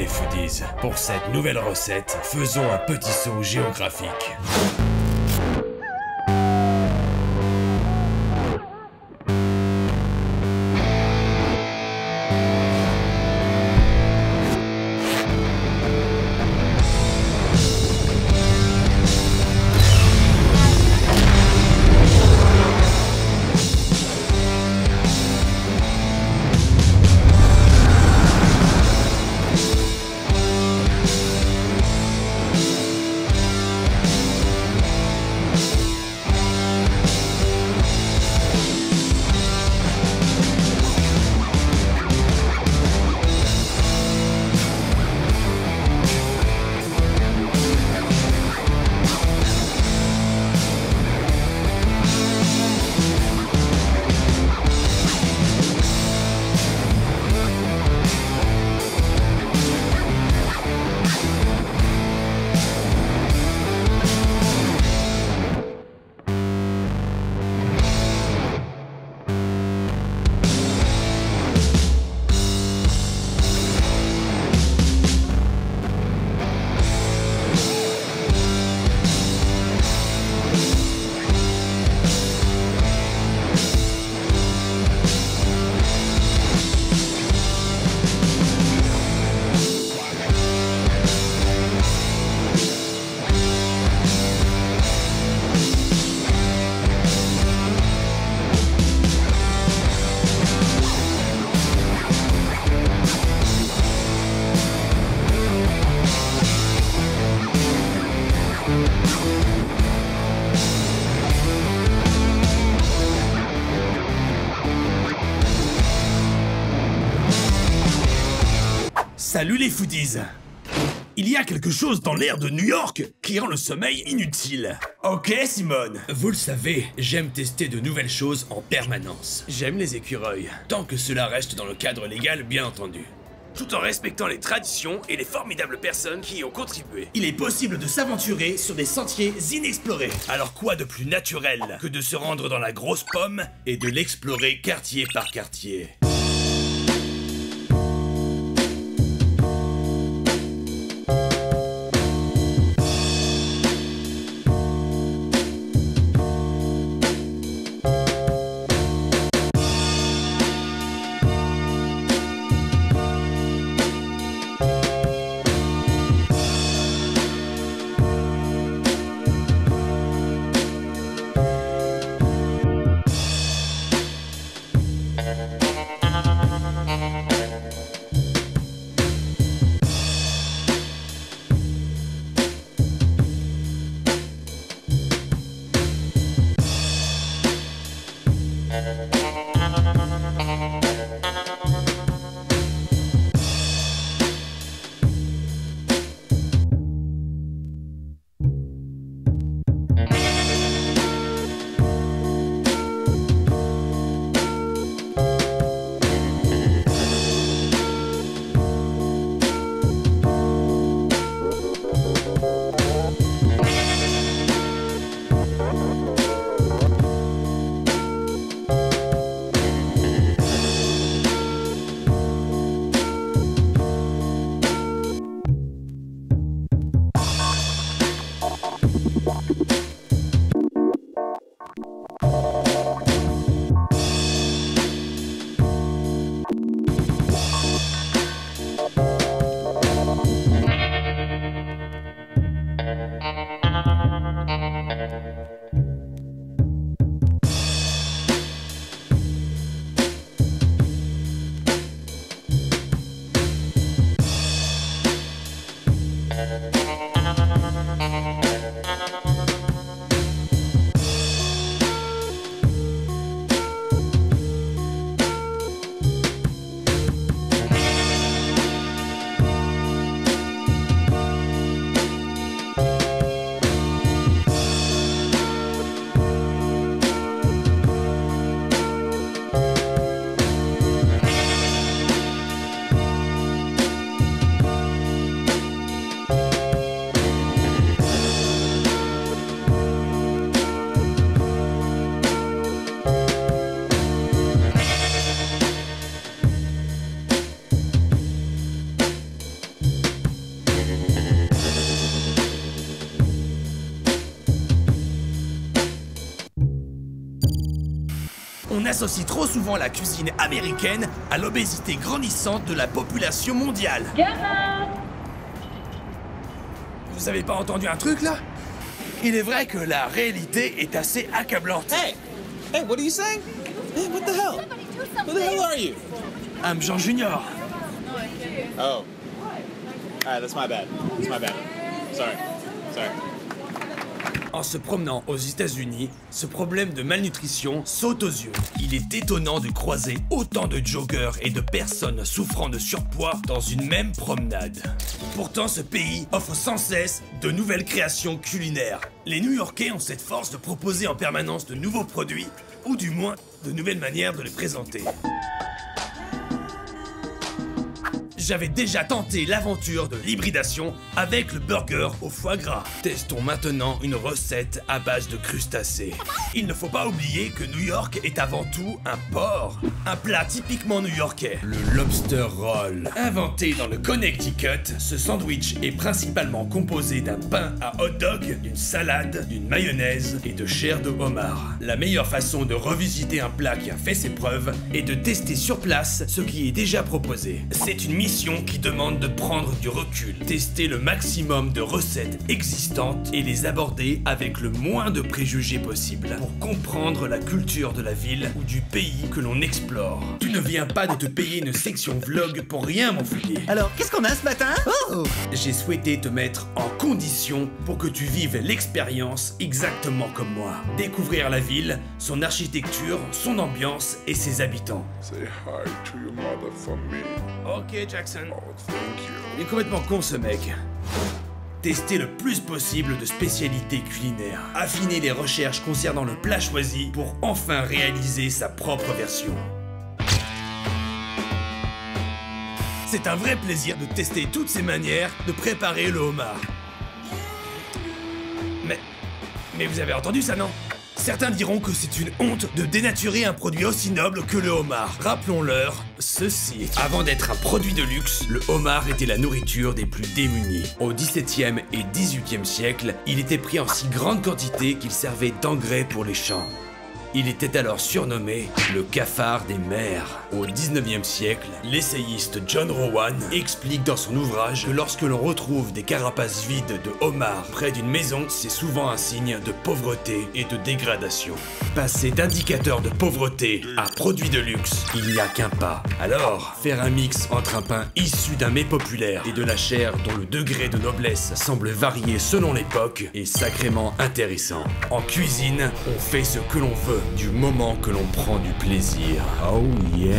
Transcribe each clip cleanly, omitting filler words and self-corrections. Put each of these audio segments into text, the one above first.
les foodies. Pour cette nouvelle recette, faisons un petit saut géographique. Salut les foodies! Il y a quelque chose dans l'air de New York qui rend le sommeil inutile. Ok Simone. Vous le savez, j'aime tester de nouvelles choses en permanence. J'aime les écureuils. Tant que cela reste dans le cadre légal, bien entendu. Tout en respectant les traditions et les formidables personnes qui y ont contribué. Il est possible de s'aventurer sur des sentiers inexplorés. Alors quoi de plus naturel que de se rendre dans la grosse pomme et de l'explorer quartier par quartier? On associe trop souvent la cuisine américaine à l'obésité grandissante de la population mondiale. Vous avez pas entendu un truc là? Il est vrai que la réalité est assez accablante. Hey! Hey, what are you saying? Hey, what the hell? Who the hell are you? I'm Jean Junior. Oh. Alright, that's my bad. That's my bad. Sorry. En se promenant aux États-Unis, ce problème de malnutrition saute aux yeux. Il est étonnant de croiser autant de joggers et de personnes souffrant de surpoids dans une même promenade. Pourtant, ce pays offre sans cesse de nouvelles créations culinaires. Les New-Yorkais ont cette force de proposer en permanence de nouveaux produits, ou du moins de nouvelles manières de les présenter. J'avais déjà tenté l'aventure de l'hybridation avec le burger au foie gras. Testons maintenant une recette à base de crustacés. Il ne faut pas oublier que New York est avant tout un port. Un plat typiquement new-yorkais, le lobster roll. Inventé dans le Connecticut, ce sandwich est principalement composé d'un pain à hot dog, d'une salade, d'une mayonnaise et de chair de homard. La meilleure façon de revisiter un plat qui a fait ses preuves est de tester sur place ce qui est déjà proposé. C'est une mission qui demande de prendre du recul, tester le maximum de recettes existantes et les aborder avec le moins de préjugés possible pour comprendre la culture de la ville ou du pays que l'on explore. Tu ne viens pas de te payer une section vlog pour rien, mon fouillet. Alors, qu'est-ce qu'on a ce matin? Oh! J'ai souhaité te mettre en condition pour que tu vives l'expérience exactement comme moi. Découvrir la ville, son architecture, son ambiance et ses habitants. Say hi to your mother for me. Ok, Jackson. Oh, thank you. Il est complètement con, ce mec. Tester le plus possible de spécialités culinaires. Affiner les recherches concernant le plat choisi pour enfin réaliser sa propre version. C'est un vrai plaisir de tester toutes ces manières de préparer le homard. Mais vous avez entendu ça, non? Certains diront que c'est une honte de dénaturer un produit aussi noble que le homard. Rappelons-leur ceci. Avant d'être un produit de luxe, le homard était la nourriture des plus démunis. Au XVIIe et XVIIIe siècle, il était pris en si grande quantité qu'il servait d'engrais pour les champs. Il était alors surnommé le cafard des mers. Au 19e siècle, l'essayiste John Rowan explique dans son ouvrage que lorsque l'on retrouve des carapaces vides de homards près d'une maison, c'est souvent un signe de pauvreté et de dégradation. Passer d'indicateur de pauvreté à produit de luxe, il n'y a qu'un pas. Alors, faire un mix entre un pain issu d'un mets populaire et de la chair dont le degré de noblesse semble varier selon l'époque est sacrément intéressant. En cuisine, on fait ce que l'on veut, du moment que l'on prend du plaisir. Oh yeah!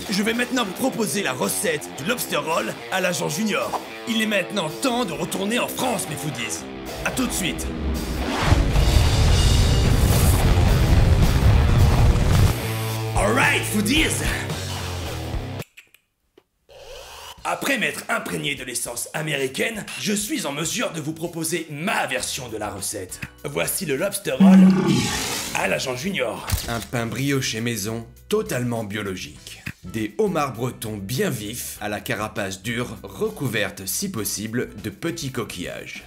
Je vais maintenant vous proposer la recette du lobster roll à la Jean Junior. Il est maintenant temps de retourner en France, mes foodies. A tout de suite. Alright, foodies! Après m'être imprégné de l'essence américaine, je suis en mesure de vous proposer ma version de la recette. Voici le lobster roll à la Jean Junior. Un pain brioché maison totalement biologique. Des homards bretons bien vifs à la carapace dure, recouverte si possible de petits coquillages.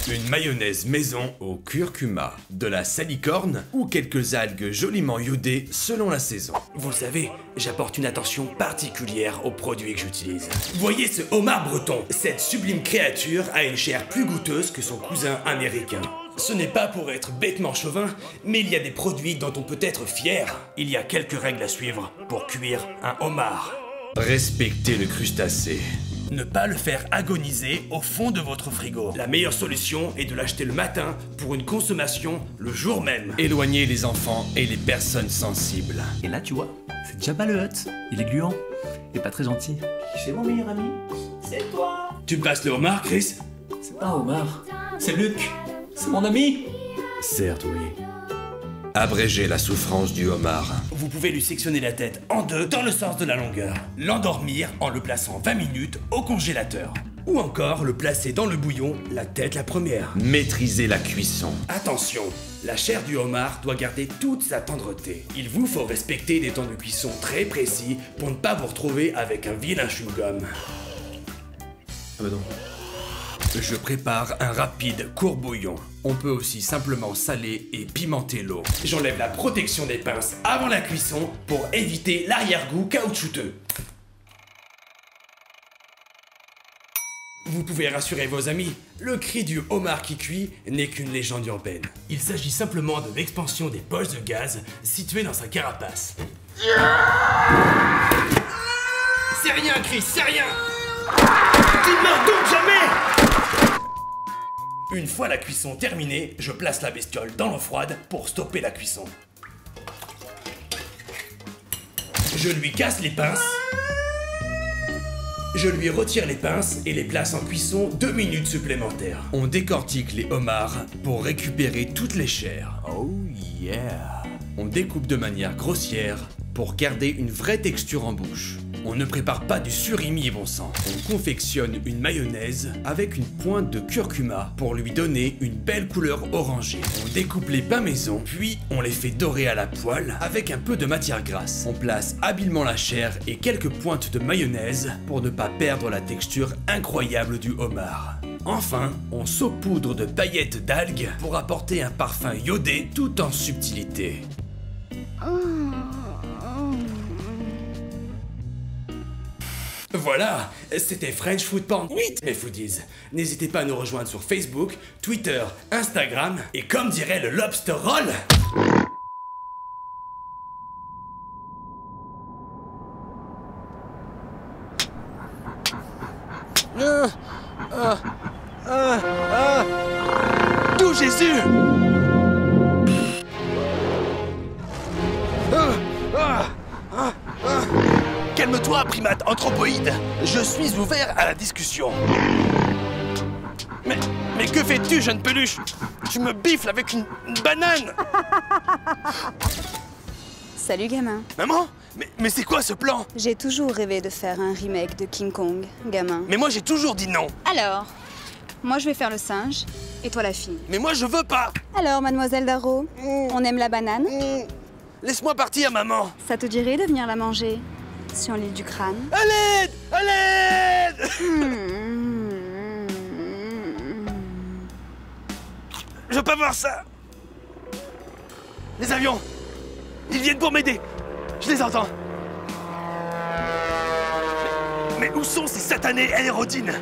Une mayonnaise maison au curcuma, de la salicorne ou quelques algues joliment iodées selon la saison. Vous le savez, j'apporte une attention particulière aux produits que j'utilise. Voyez ce homard breton. Cette sublime créature a une chair plus goûteuse que son cousin américain. Ce n'est pas pour être bêtement chauvin, mais il y a des produits dont on peut être fier. Il y a quelques règles à suivre pour cuire un homard. Respectez le crustacé. Ne pas le faire agoniser au fond de votre frigo. La meilleure solution est de l'acheter le matin pour une consommation le jour même. Éloignez les enfants et les personnes sensibles. Et là, tu vois, c'est Jabba le Hutt. Il est gluant et pas très gentil. C'est mon meilleur ami. C'est toi. Tu me passes le homard, Chris? C'est pas Omar. C'est Luc. C'est mon ami. Certes, oui. Abrégez la souffrance du homard. Vous pouvez lui sectionner la tête en deux dans le sens de la longueur. L'endormir en le plaçant 20 minutes au congélateur. Ou encore le placer dans le bouillon, la tête la première. Maîtrisez la cuisson. Attention, la chair du homard doit garder toute sa tendreté. Il vous faut respecter des temps de cuisson très précis pour ne pas vous retrouver avec un vilain chewing-gum. Ah bah non. Je prépare un rapide courbouillon. On peut aussi simplement saler et pimenter l'eau. J'enlève la protection des pinces avant la cuisson pour éviter l'arrière-goût caoutchouteux. Vous pouvez rassurer vos amis, le cri du homard qui cuit n'est qu'une légende urbaine. Il s'agit simplement de l'expansion des poches de gaz situées dans sa carapace. C'est rien, Chris, c'est rien! Tu ne meurs donc jamais! Une fois la cuisson terminée, je place la bestiole dans l'eau froide pour stopper la cuisson. Je lui casse les pinces. Je lui retire les pinces et les place en cuisson 2 minutes supplémentaires. On décortique les homards pour récupérer toutes les chairs. Oh yeah! On découpe de manière grossière pour garder une vraie texture en bouche. On ne prépare pas du surimi, bon sang. On confectionne une mayonnaise avec une pointe de curcuma pour lui donner une belle couleur orangée. On découpe les pains maison, puis on les fait dorer à la poêle avec un peu de matière grasse. On place habilement la chair et quelques pointes de mayonnaise pour ne pas perdre la texture incroyable du homard. Enfin, on saupoudre de paillettes d'algues pour apporter un parfum iodé tout en subtilité. Voilà, c'était French Food Porn 8, mes foodies. N'hésitez pas à nous rejoindre sur Facebook, Twitter, Instagram, et comme dirait le Lobster Roll... D'où Jésus! Calme-toi, primate anthropoïde. Je suis ouvert à la discussion. Mais que fais-tu, jeune peluche? Tu me biffles avec une banane. Salut gamin. Maman? Mais c'est quoi ce plan? J'ai toujours rêvé de faire un remake de King Kong, gamin. Mais moi j'ai toujours dit non. Alors, moi je vais faire le singe, et toi la fille. Mais moi je veux pas. Alors, mademoiselle Darrow, on aime la banane? Laisse-moi partir, maman. Ça te dirait de venir la manger? Sur l'île du crâne? À l'aide! À l'aide! Je veux pas voir ça! Les avions! Ils viennent pour m'aider! Je les entends! Mais où sont ces satanés aérodines?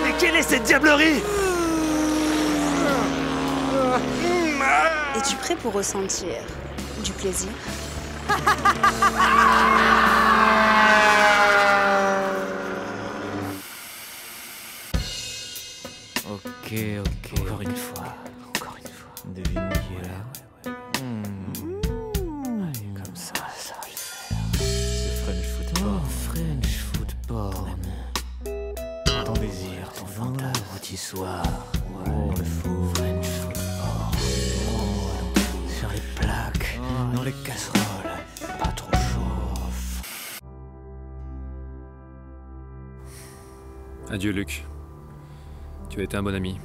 Mais quelle est cette diablerie? Es-tu prêt pour ressentir du plaisir? Ok, encore une fois. Devine qui est là. Allez, comme ça va le faire. C'est French Food Porn. Oh, French Food Porn. Ton désir, ton fantasme, petit soir. Oh, le fou. French Food Porn. Oh, sur les plaques, dans les casseroles. Pas trop chaud. Adieu, Luc. Tu as été un bon ami.